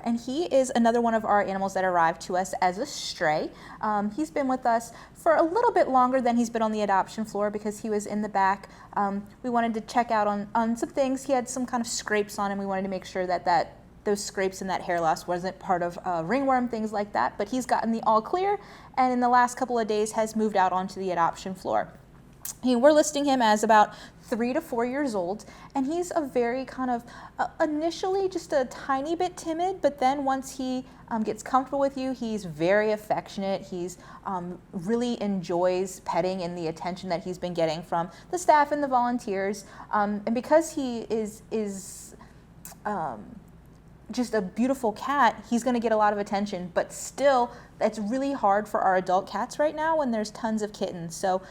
and he is another one of our animals that arrived to us as a stray. He's been with us for a little bit longer than he's been on the adoption floor because he was in the back. We wanted to check out on some things. He had some kind of scrapes on him. We wanted to make sure that those scrapes and that hair loss wasn't part of ringworm, things like that. But he's gotten the all clear, and in the last couple of days has moved out onto the adoption floor. We're listing him as about 3 to 4 years old, and he's a very kind of initially just a tiny bit timid, but then once he gets comfortable with you, he's very affectionate. He's really enjoys petting and the attention that he's been getting from the staff and the volunteers. And because he is just a beautiful cat, he's going to get a lot of attention, but still it's really hard for our adult cats right now when there's tons of kittens. So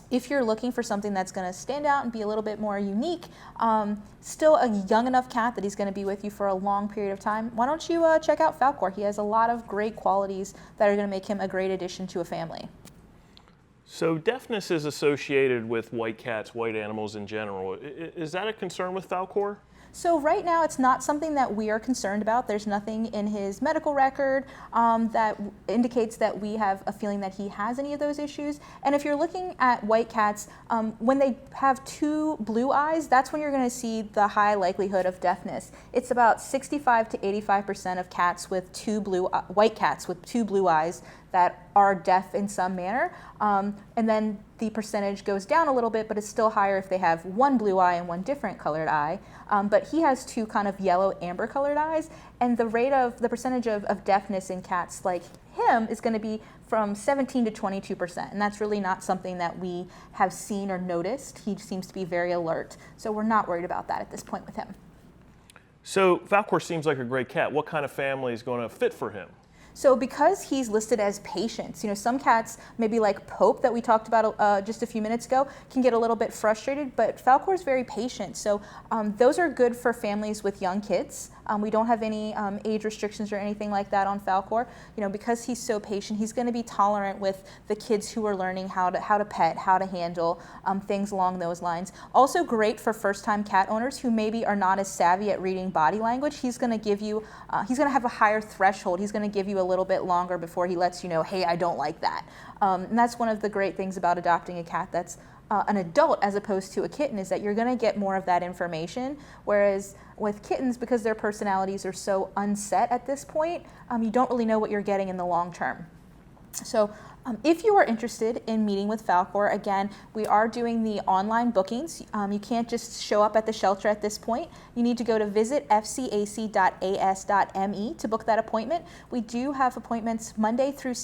if you're looking for something that's going to stand out and be a little bit more unique, still a young enough cat that he's going to be with you for a long period of time, why don't you check out Falcor? He has a lot of great qualities that are going to make him a great addition to a family. So deafness is associated with white cats, white animals in general. Is that a concern with Falcor? So right now it's not something that we are concerned about. There's nothing in his medical record that indicates that we have a feeling that he has any of those issues. And if you're looking at white cats, when they have 2 blue eyes, that's when you're going to see the high likelihood of deafness. It's about 65 to 85% of cats with white cats with 2 blue eyes that are deaf in some manner. And then the percentage goes down a little bit, but it's still higher if they have 1 blue eye and 1 different colored eye. But he has 2 kind of yellow amber colored eyes, and the percentage of deafness in cats like him is going to be from 17 to 22%, and that's really not something that we have seen or noticed. He seems to be very alert, so we're not worried about that at this point with him. So Falcor seems like a great cat. What kind of family is going to fit for him? So because he's listed as patience, some cats, maybe like Pope that we talked about just a few minutes ago, can get a little bit frustrated, but Falcor is very patient. So those are good for families with young kids. We don't have any age restrictions or anything like that on Falcor. Because he's so patient, he's going to be tolerant with the kids who are learning how to pet, how to handle things along those lines. Also great for first-time cat owners who maybe are not as savvy at reading body language. He's going to give you, he's going to have a higher threshold. He's going to give you a little bit longer before he lets you know, hey, I don't like that. And that's one of the great things about adopting a cat that's an adult as opposed to a kitten, is that you're going to get more of that information. Whereas with kittens, because their personalities are so unset at this point, you don't really know what you're getting in the long term. So if you are interested in meeting with Falcor, again, we are doing the online bookings. You can't just show up at the shelter at this point. You need to go to visitfcac.as.me to book that appointment. We do have appointments Monday through Saturday.